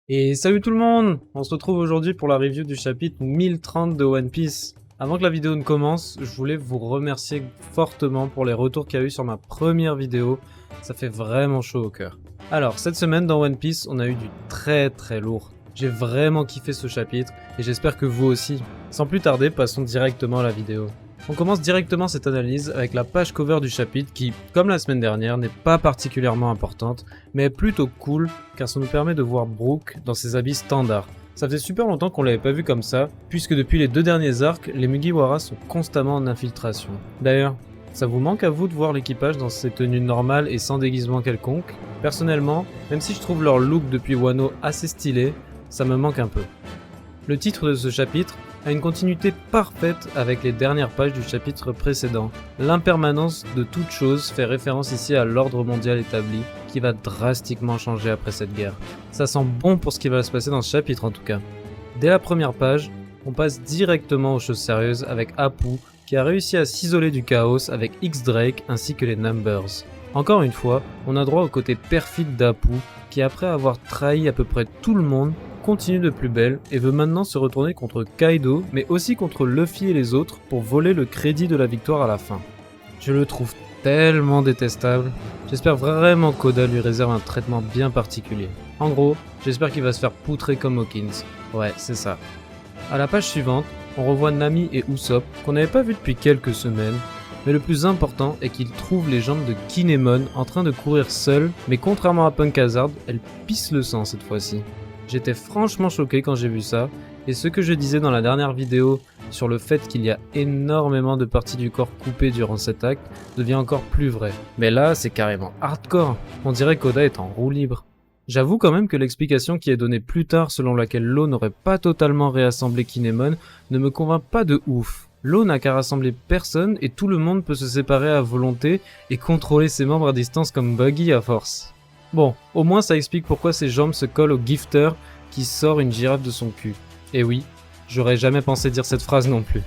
Et salut tout le monde! On se retrouve aujourd'hui pour la review du chapitre 1030 de One Piece. Avant que la vidéo ne commence, je voulais vous remercier fortement pour les retours qu'il y a eu sur ma première vidéo. Ça fait vraiment chaud au cœur. Alors, cette semaine dans One Piece, on a eu du très lourd. J'ai vraiment kiffé ce chapitre et j'espère que vous aussi. Sans plus tarder, passons directement à la vidéo. On commence directement cette analyse avec la page cover du chapitre qui, comme la semaine dernière, n'est pas particulièrement importante, mais est plutôt cool car ça nous permet de voir Brook dans ses habits standards. Ça faisait super longtemps qu'on l'avait pas vu comme ça, puisque depuis les deux derniers arcs, les Mugiwara sont constamment en infiltration. D'ailleurs, ça vous manque à vous de voir l'équipage dans ses tenues normales et sans déguisement quelconque? Personnellement, même si je trouve leur look depuis Wano assez stylé, ça me manque un peu. Le titre de ce chapitre a une continuité parfaite avec les dernières pages du chapitre précédent. L'impermanence de toute chose fait référence ici à l'ordre mondial établi, qui va drastiquement changer après cette guerre. Ça sent bon pour ce qui va se passer dans ce chapitre en tout cas. Dès la première page, on passe directement aux choses sérieuses avec Apu, qui a réussi à s'isoler du chaos avec X-Drake ainsi que les Numbers. Encore une fois, on a droit au côté perfide d'Apu, qui après avoir trahi à peu près tout le monde, continue de plus belle et veut maintenant se retourner contre Kaido, mais aussi contre Luffy et les autres pour voler le crédit de la victoire à la fin. Je le trouve tellement détestable. J'espère vraiment qu'Oda lui réserve un traitement bien particulier. En gros, j'espère qu'il va se faire poutrer comme Hawkins. Ouais, c'est ça. À la page suivante, on revoit Nami et Usopp, qu'on n'avait pas vu depuis quelques semaines, mais le plus important est qu'ils trouvent les jambes de Kinemon en train de courir seules, mais contrairement à Punk Hazard, elles pissent le sang cette fois-ci. J'étais franchement choqué quand j'ai vu ça, et ce que je disais dans la dernière vidéo sur le fait qu'il y a énormément de parties du corps coupées durant cet acte devient encore plus vrai. Mais là, c'est carrément hardcore, on dirait qu'Oda est en roue libre. J'avoue quand même que l'explication qui est donnée plus tard selon laquelle Law n'aurait pas totalement réassemblé Kinemon ne me convainc pas de ouf. Law n'a qu'à rassembler personne et tout le monde peut se séparer à volonté et contrôler ses membres à distance comme Buggy à force. Bon, au moins ça explique pourquoi ses jambes se collent au gifter qui sort une girafe de son cul. Et oui, j'aurais jamais pensé dire cette phrase non plus.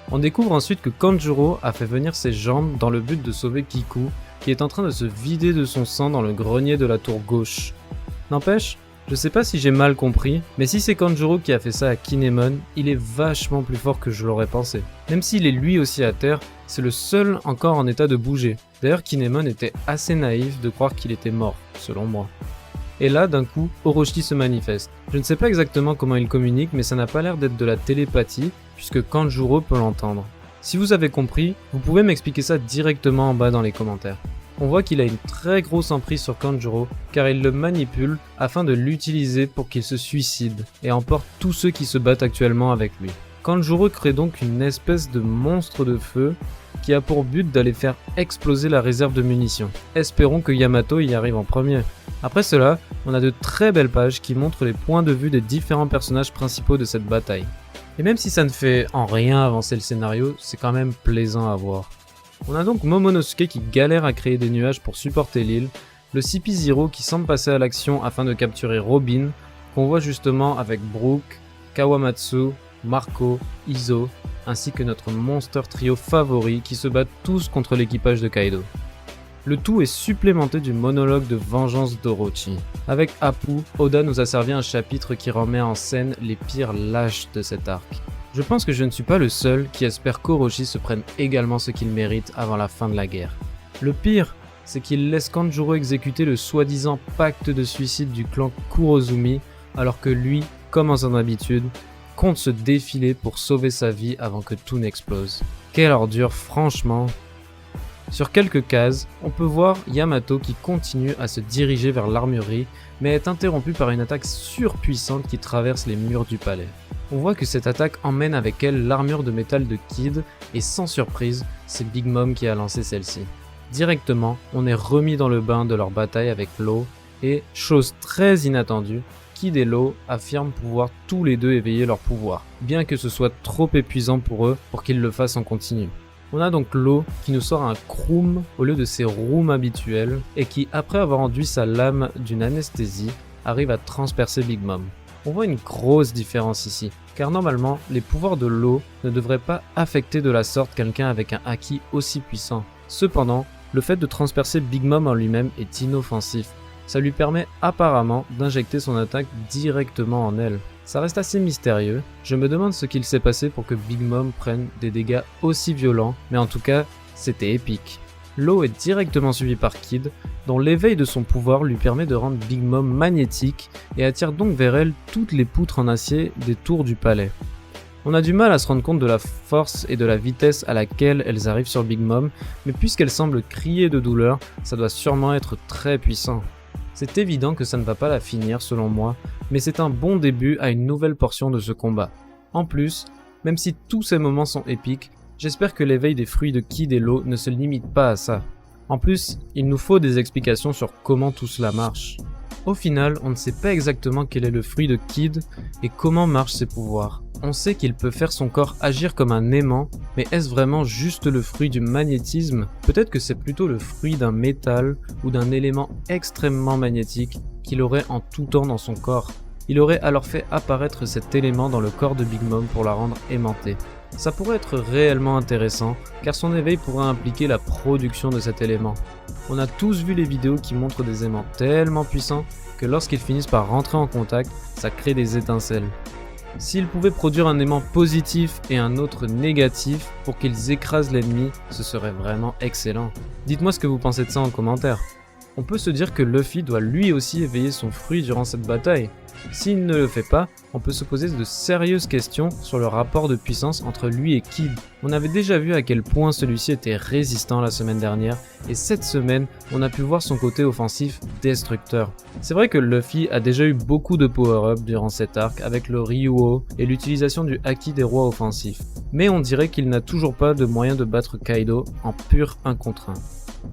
On découvre ensuite que Kanjuro a fait venir ses jambes dans le but de sauver Kiku, qui est en train de se vider de son sang dans le grenier de la tour gauche. N'empêche, je sais pas si j'ai mal compris, mais si c'est Kanjuro qui a fait ça à Kinemon, il est vachement plus fort que je l'aurais pensé. Même s'il est lui aussi à terre, c'est le seul encore en état de bouger. D'ailleurs, Kinemon était assez naïf de croire qu'il était mort, selon moi. Et là, d'un coup, Orochi se manifeste. Je ne sais pas exactement comment il communique, mais ça n'a pas l'air d'être de la télépathie, puisque Kanjuro peut l'entendre. Si vous avez compris, vous pouvez m'expliquer ça directement en bas dans les commentaires. On voit qu'il a une très grosse emprise sur Kanjuro, car il le manipule afin de l'utiliser pour qu'il se suicide, et emporte tous ceux qui se battent actuellement avec lui. Kanjuro crée donc une espèce de monstre de feu qui a pour but d'aller faire exploser la réserve de munitions. Espérons que Yamato y arrive en premier. Après cela, on a de très belles pages qui montrent les points de vue des différents personnages principaux de cette bataille. Et même si ça ne fait en rien avancer le scénario, c'est quand même plaisant à voir. On a donc Momonosuke qui galère à créer des nuages pour supporter l'île, le CP0 qui semble passer à l'action afin de capturer Robin, qu'on voit justement avec Brook, Kawamatsu, Marco, Izo, ainsi que notre monster trio favori qui se battent tous contre l'équipage de Kaido. Le tout est supplémenté du monologue de vengeance d'Orochi. Avec Apu, Oda nous a servi un chapitre qui remet en scène les pires lâches de cet arc. Je pense que je ne suis pas le seul qui espère qu'Orochi se prenne également ce qu'il mérite avant la fin de la guerre. Le pire, c'est qu'il laisse Kanjuro exécuter le soi-disant pacte de suicide du clan Kurozumi, alors que lui, comme en son habitude, compte se défiler pour sauver sa vie avant que tout n'explose. Quelle ordure, franchement. Sur quelques cases, on peut voir Yamato qui continue à se diriger vers l'armurerie, mais est interrompu par une attaque surpuissante qui traverse les murs du palais. On voit que cette attaque emmène avec elle l'armure de métal de Kid, et sans surprise, c'est Big Mom qui a lancé celle-ci. Directement, on est remis dans le bain de leur bataille avec Law, et, chose très inattendue, Kid et Law affirment pouvoir tous les deux éveiller leur pouvoir, bien que ce soit trop épuisant pour eux pour qu'ils le fassent en continu. On a donc Law qui nous sort un Kroom au lieu de ses rooms habituels, et qui, après avoir enduit sa lame d'une anesthésie, arrive à transpercer Big Mom. On voit une grosse différence ici, car normalement, les pouvoirs de Law ne devraient pas affecter de la sorte quelqu'un avec un haki aussi puissant. Cependant, le fait de transpercer Big Mom en lui-même est inoffensif. Ça lui permet apparemment d'injecter son attaque directement en elle. Ça reste assez mystérieux, je me demande ce qu'il s'est passé pour que Big Mom prenne des dégâts aussi violents, mais en tout cas, c'était épique. Law est directement suivi par Kid, dont l'éveil de son pouvoir lui permet de rendre Big Mom magnétique et attire donc vers elle toutes les poutres en acier des tours du palais. On a du mal à se rendre compte de la force et de la vitesse à laquelle elles arrivent sur Big Mom, mais puisqu'elle semble crier de douleur, ça doit sûrement être très puissant. C'est évident que ça ne va pas la finir selon moi, mais c'est un bon début à une nouvelle portion de ce combat. En plus, même si tous ces moments sont épiques, j'espère que l'éveil des fruits de Kid et Law ne se limite pas à ça. En plus, il nous faut des explications sur comment tout cela marche. Au final, on ne sait pas exactement quel est le fruit de Kid et comment marchent ses pouvoirs. On sait qu'il peut faire son corps agir comme un aimant, mais est-ce vraiment juste le fruit du magnétisme? Peut-être que c'est plutôt le fruit d'un métal ou d'un élément extrêmement magnétique qu'il aurait en tout temps dans son corps. Il aurait alors fait apparaître cet élément dans le corps de Big Mom pour la rendre aimantée. Ça pourrait être réellement intéressant, car son éveil pourrait impliquer la production de cet élément. On a tous vu les vidéos qui montrent des aimants tellement puissants que lorsqu'ils finissent par rentrer en contact, ça crée des étincelles. S'ils pouvaient produire un aimant positif et un autre négatif pour qu'ils écrasent l'ennemi, ce serait vraiment excellent. Dites-moi ce que vous pensez de ça en commentaire. On peut se dire que Luffy doit lui aussi éveiller son fruit durant cette bataille. S'il ne le fait pas, on peut se poser de sérieuses questions sur le rapport de puissance entre lui et Kid. On avait déjà vu à quel point celui-ci était résistant la semaine dernière, et cette semaine, on a pu voir son côté offensif destructeur. C'est vrai que Luffy a déjà eu beaucoup de power-up durant cet arc avec le Ryuo et l'utilisation du Haki des rois offensifs, mais on dirait qu'il n'a toujours pas de moyen de battre Kaido en pur 1 contre 1.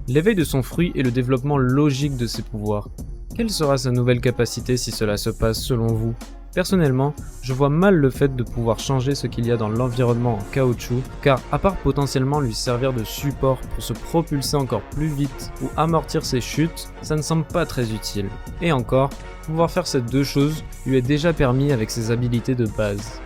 L'éveil de son fruit est le développement logique de ses pouvoirs. Quelle sera sa nouvelle capacité si cela se passe selon vous? Personnellement, je vois mal le fait de pouvoir changer ce qu'il y a dans l'environnement en caoutchouc, car à part potentiellement lui servir de support pour se propulser encore plus vite ou amortir ses chutes, ça ne semble pas très utile. Et encore, pouvoir faire ces deux choses lui est déjà permis avec ses habilités de base.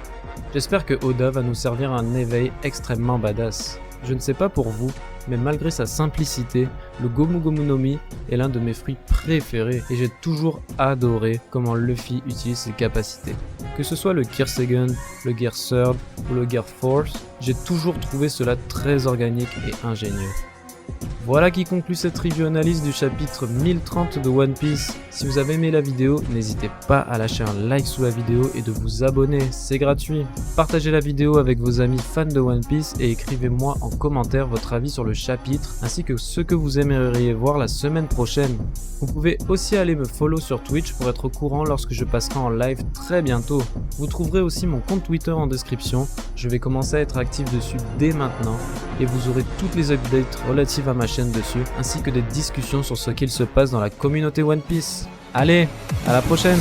J'espère que Oda va nous servir un éveil extrêmement badass. Je ne sais pas pour vous, mais malgré sa simplicité, le Gomu Gomu no Mi est l'un de mes fruits préférés et j'ai toujours adoré comment Luffy utilise ses capacités. Que ce soit le Gear-Second, le Gear-Third ou le Gear-Force, j'ai toujours trouvé cela très organique et ingénieux. Voilà qui conclut cette review analyse du chapitre 1030 de One Piece. Si vous avez aimé la vidéo, n'hésitez pas à lâcher un like sous la vidéo et de vous abonner, c'est gratuit. Partagez la vidéo avec vos amis fans de One Piece et écrivez-moi en commentaire votre avis sur le chapitre ainsi que ce que vous aimeriez voir la semaine prochaine. Vous pouvez aussi aller me follow sur Twitch pour être au courant lorsque je passerai en live très bientôt. Vous trouverez aussi mon compte Twitter en description, je vais commencer à être actif dessus dès maintenant et vous aurez toutes les updates relatives à ma chaîne dessus, ainsi que des discussions sur ce qu'il se passe dans la communauté One Piece. Allez, à la prochaine!